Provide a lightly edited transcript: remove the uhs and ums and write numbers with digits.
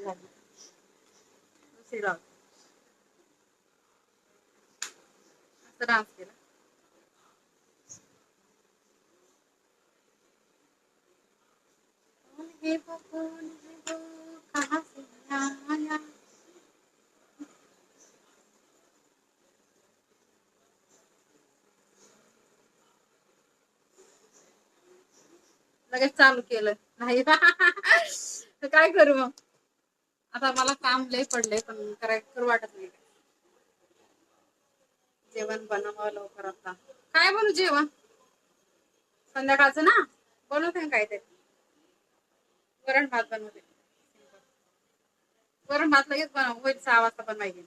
दुसरी लाव. असं डान्स केला. हे वो कौन है वो कहाँ से आया. लगेच चालू केलं नाही. तर काय करू मग आता. मला काम लय पडलंय पण करू वाटत नाही. जेवण बनवावं लवकर. आता काय बनवू जेवण संध्याकाळचं ना. बनवते काय ते वरण भात बनवते. वरण भात लगेच बनव होईल 6 वाजता बनवायचे.